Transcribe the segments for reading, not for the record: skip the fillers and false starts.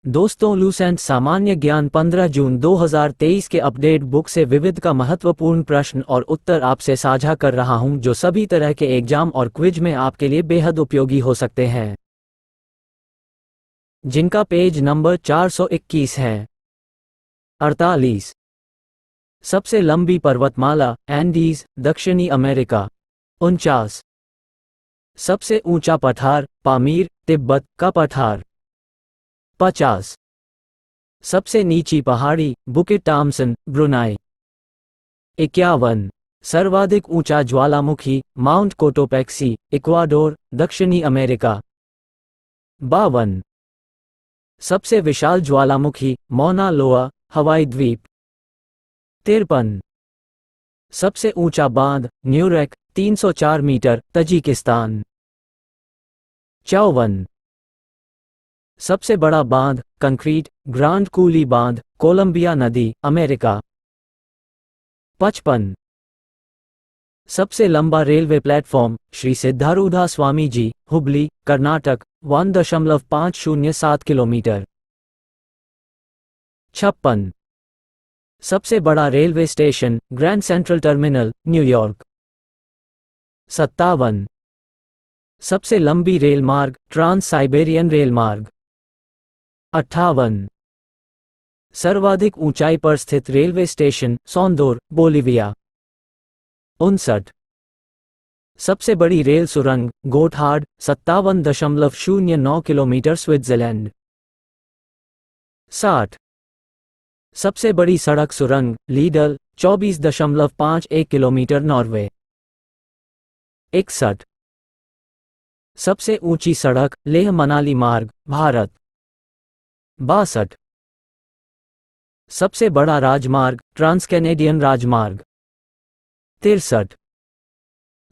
दोस्तों, लूसेंट सामान्य ज्ञान 15 जून 2023 के अपडेट बुक से विविध का महत्वपूर्ण प्रश्न और उत्तर आपसे साझा कर रहा हूं, जो सभी तरह के एग्जाम और क्विज में आपके लिए बेहद उपयोगी हो सकते हैं, जिनका पेज नंबर 421 है। 48। सबसे लंबी पर्वतमाला एंडीज, दक्षिणी अमेरिका। 49। सबसे ऊंचा पठार पामीर, तिब्बत का पठार। 50। सबसे नीची पहाड़ी बुकिट टॉम्सन, ब्रुनाई। 51। सर्वाधिक ऊंचा ज्वालामुखी माउंट कोटोपेक्सी, इक्वाडोर, दक्षिणी अमेरिका। 52। सबसे विशाल ज्वालामुखी मौना लोआ, हवाई द्वीप। 53। सबसे ऊंचा बांध न्यूरेक, 304 मीटर, तजिकिस्तान। 54। सबसे बड़ा बांध कंक्रीट ग्रांड कूली बांध, कोलंबिया नदी, अमेरिका। 55। सबसे लंबा railway platform Shri सिद्धारूढ़ा Swami ji, Hubli, Karnataka, 1.507 kilometre. 56। सबसे बड़ा railway station grand central terminal, New York. 57। सबसे लंबी रेल मार्ग ट्रांस साइबेरियन रेल मार्ग। 58। सर्वाधिक ऊंचाई पर स्थित रेलवे स्टेशन सोंदोर, बोलिविया। 59। सबसे बड़ी रेल सुरंग गोठहार्ड, 57.09 किलोमीटर, स्विट्जरलैंड। 60। सबसे बड़ी सड़क सुरंग लीडल, 24.51 किलोमीटर, नॉर्वे। 61। सबसे ऊंची सड़क लेह मनाली मार्ग, भारत। 62। सबसे बड़ा राजमार्ग ट्रांस कैनेडियन राजमार्ग। 63।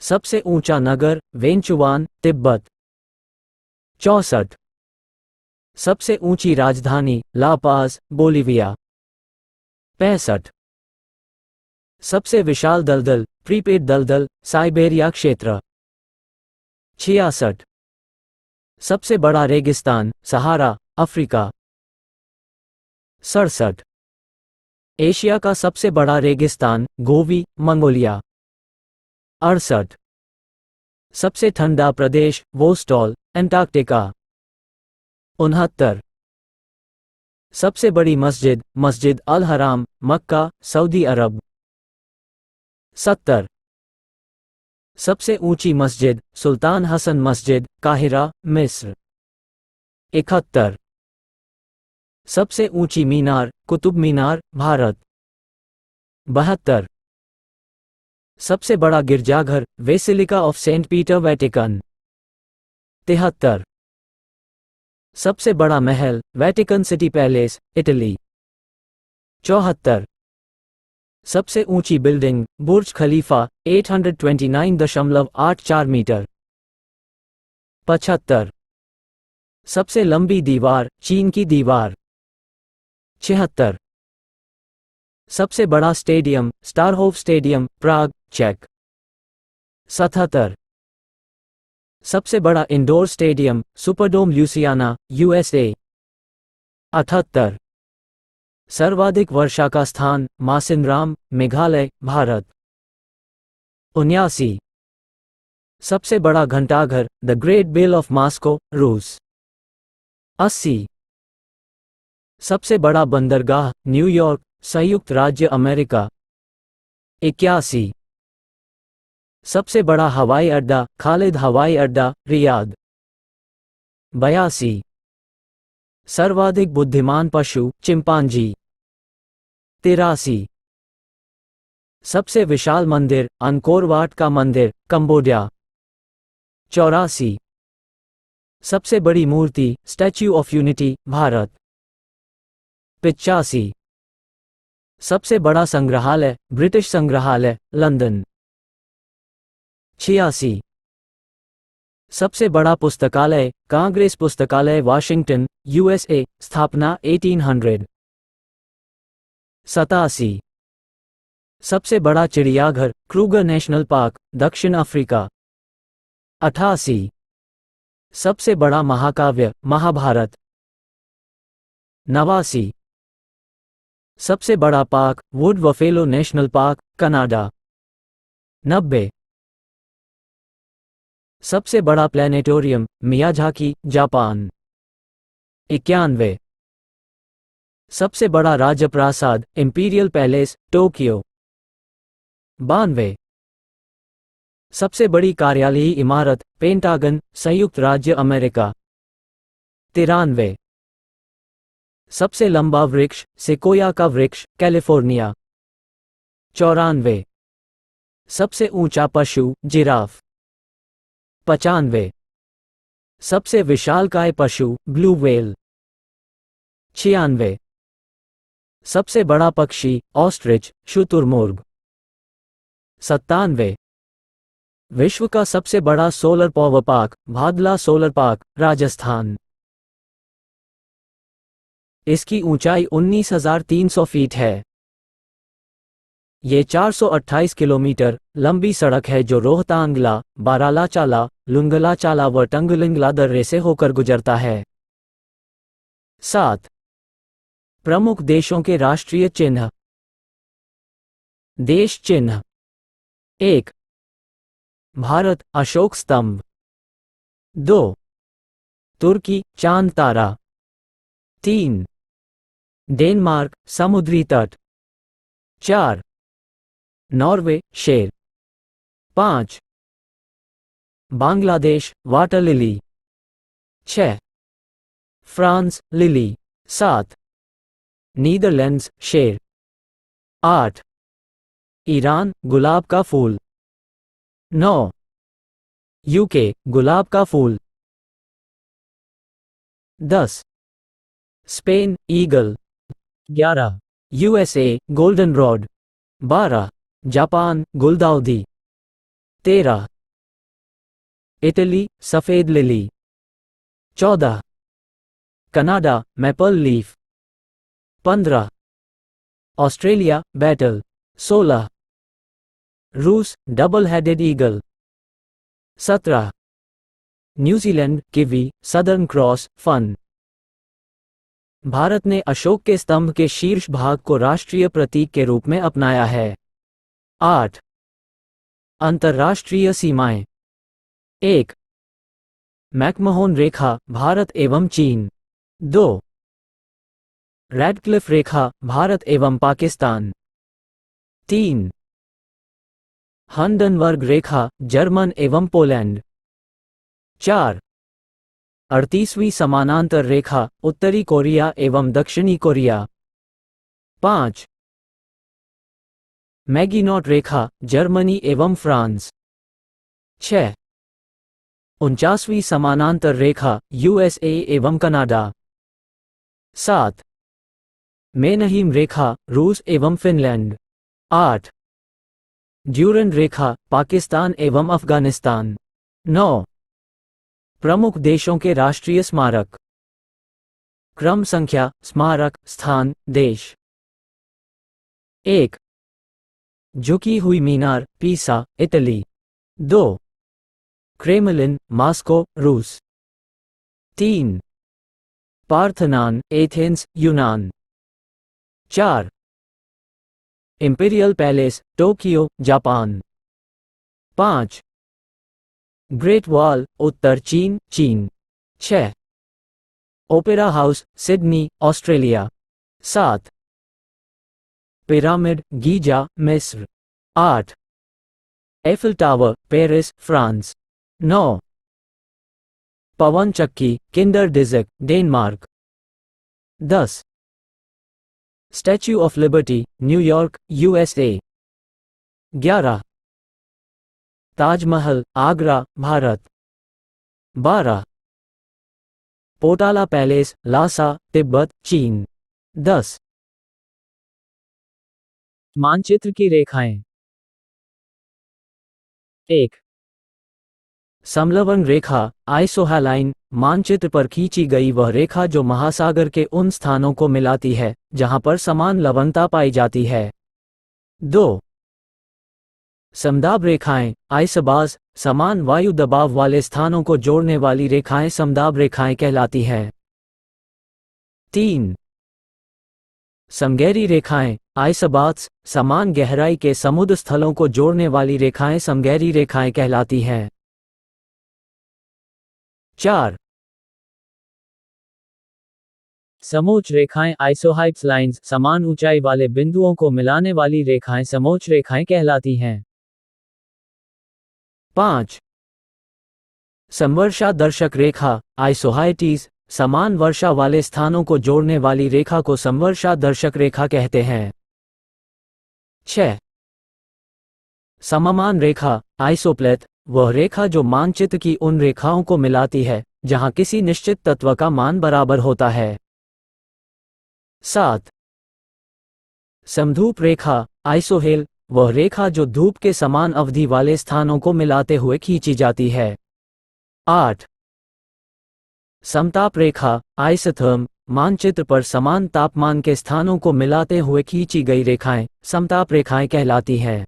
सबसे ऊंचा नगर वेंचुआन, तिब्बत। 64। सबसे ऊंची राजधानी ला पाज, बोलिविया। 65। सबसे विशाल दलदल प्रीपेड दलदल, साइबेरिया क्षेत्र। 66। सबसे बड़ा रेगिस्तान सहारा, अफ्रीका। 67। एशिया का सबसे बड़ा रेगिस्तान गोवी, मंगोलिया। 68। सबसे ठंडा प्रदेश वोस्टॉल, अंटार्कटिका। 69। सबसे बड़ी मस्जिद मस्जिद अल हराम, मक्का, सऊदी अरब। 70। सबसे ऊंची मस्जिद सुल्तान हसन मस्जिद, काहिरा, मिस्र। 71। सबसे ऊंची मीनार कुतुब मीनार, भारत। 72। सबसे बड़ा गिरजाघर basilica of saint Peter, Vatican. 73। सबसे बड़ा महल वेटिकन सिटी पैलेस, इटली। 74। सबसे ऊंची बिल्डिंग बुर्ज खलीफा, 829.84 मीटर। 75। सबसे लंबी दीवार चीन की दीवार। 76। सबसे बड़ा स्टेडियम स्टारहोफ स्टेडियम, प्राग, चेक। 77। सबसे बड़ा indoor stadium Superdome, Louisiana, USA. 78। सर्वाधिक वर्षा का स्थान मासिनराम, मेघालय, भारत। 79। सबसे बड़ा घंटाघर the great bell of Moscow, रूस। 80। सबसे बड़ा बंदरगाह न्यूयॉर्क, संयुक्त राज्य अमेरिका। 81। सबसे बड़ा हवाई अड्डा खालिद हवाई अड्डा, रियाद। 82। सर्वाधिक बुद्धिमान पशु चिंपांजी। 83। सबसे विशाल मंदिर अंकोर वाट का मंदिर, कंबोडिया। 84। सबसे बड़ी मूर्ति स्टैच्यू ऑफ यूनिटी, भारत। 85। सबसे बड़ा संग्रहालय ब्रिटिश संग्रहालय, लंदन। 86। सबसे बड़ा पुस्तकालय कांग्रेस पुस्तकालय, वाशिंगटन, यूएसए, स्थापना 1800। 87। सबसे बड़ा चिड़ियाघर क्रूगर नेशनल पार्क, दक्षिण अफ्रीका। 88। सबसे बड़ा महाकाव्य महाभारत। 89। सबसे बड़ा park would buffalo national park, Canada. 90। सबसे बड़ा प्लेनेटोरियम मियाजाकी, जापान। 91। सबसे बड़ा राजप्रासाद इंपीरियल पैलेस, टोक्यो। 92। सबसे बड़ी कार्यालयी इमारत पेंटागन, संयुक्त राज्य अमेरिका। 93। सबसे लंबा वृक्ष सेकोया का वृक्ष, कैलिफोर्निया। 94। सबसे ऊंचा पशु जिराफ। 95। सबसे विशालकाय पशु ब्लू व्हेल। 96। सबसे बड़ा पक्षी ऑस्ट्रिच, शुतुरमुर्ग। 97। विश्व का सबसे बड़ा solar power park Bhadla solar park, Rajasthan. इसकी ऊंचाई 19,300 फीट है। ये 428 किलोमीटर लंबी सड़क है जो रोहतांगला, बारालाचाला, लुंगलाचाला व टंगलिंगला दर्रे से होकर गुजरता है। 7। प्रमुख देशों के राष्ट्रीय चिन्ह। देश चिन्ह। 1। भारत अशोक स्तंभ। 2। तुर्की चांद तारा। 3। डेनमार्क समुद्री तट। 4। नॉर्वे शेर। 5। Bangladesh water lily. 6। France lily. 7। Netherlands शेर। 8। ईरान गुलाब का फूल। 9। यूके गुलाब का फूल। 10। Spain eagle. 11। USA golden rod. 12। Japan गुलदाउदी। 13। इटली सफेद lily. 14। Canada maple leaf. 15। Australia wattle. 16। रूस double headed eagle. 17। New Zealand kiwi southern cross fern. Bharat ने अशोक के स्तंभ के शीर्ष भाग को राष्ट्रीय प्रतीक के रूप में अपनाया है। 8। अंतर्राष्ट्रीय सीमाएं। 1। मैकमोहन रेखा भारत एवं चीन। 2। रैडक्लिफ रेखा भारत एवं पाकिस्तान। 3। हंडनबर्ग रेखा जर्मन एवं पोलैंड। 4। 38वीं समानांतर रेखा उत्तरी कोरिया एवं दक्षिणी कोरिया। 5। मैगीनॉट रेखा जर्मनी एवं फ्रांस। 6। 49वीं समानांतर रेखा यूएसए एवं कनाडा। 7। मेनहीम रेखा रूस एवं फिनलैंड। 8। ड्यूरंड रेखा पाकिस्तान एवं अफगानिस्तान। 9। प्रमुख देशों के राष्ट्रीय स्मारक। क्रम संख्या स्मारक स्थान देश। 1। झुकी हुई मीनार पीसा इटली। 2। क्रेमलिन मॉस्को रूस। 3। पार्थेनॉन एथेंस यूनान। 4। Imperial palace Tokyo Japan. 5। Great wall उत्तर चीन चीन। 6। Opera house Sydney Australia. 7। Pyramid Giza मिस्र। 8। Eiffel tower Paris France. 9। पवन चक्की Kinderdijk Denmark. 10। Statue of liberty New York USA. 11। Taj Mahal Agra Bharat. 12। Potala palace Lasa Tibet चीन। 10। मानचित्र की रेखाएं। 1। समलवंग रेखा आइसोहैलाइन मानचित्र पर खींची गई वह रेखा जो महासागर के उन स्थानों को मिलाती है जहां पर समान लवणता पाई जाती है। 2। समदाब रेखाएं आइसबाज समान वायु दबाव वाले स्थानों को जोड़ने वाली रेखाएं समदाब रेखाएं कहलाती हैं। 3। समगैरी रेखाएं आइसबाथ्स समान गहराई के समुद्र स्थलों को जोड़ने वाली रेखाएं समगैरी रेखाएं कहलाती हैं। 4 समोच्च रेखाएं आइसोहाइप्स लाइंस समान ऊंचाई वाले बिंदुओं को मिलाने वाली रेखाएं समोच्च रेखाएं कहलाती हैं। 5 समवर्षा दर्शक रेखा आइसोहाइटीज समान वर्षा वाले स्थानों को जोड़ने वाली रेखा को समवर्षा दर्शक रेखा कहते हैं। 6 सममान रेखा आइसोप्लेथ वह रेखा जो मानचित्र की उन रेखाओं को मिलाती है जहां किसी निश्चित तत्व का मान बराबर होता है। 7 समधूप रेखा आइसोहेल वह रेखा जो धूप के समान अवधि वाले स्थानों को मिलाते हुए खींची जाती है। 8 समताप रेखा आइसोथर्म मानचित्र पर समान तापमान के स्थानों को मिलाते हुए खींची गई रेखाएं समताप रेखाएं कहलाती हैं।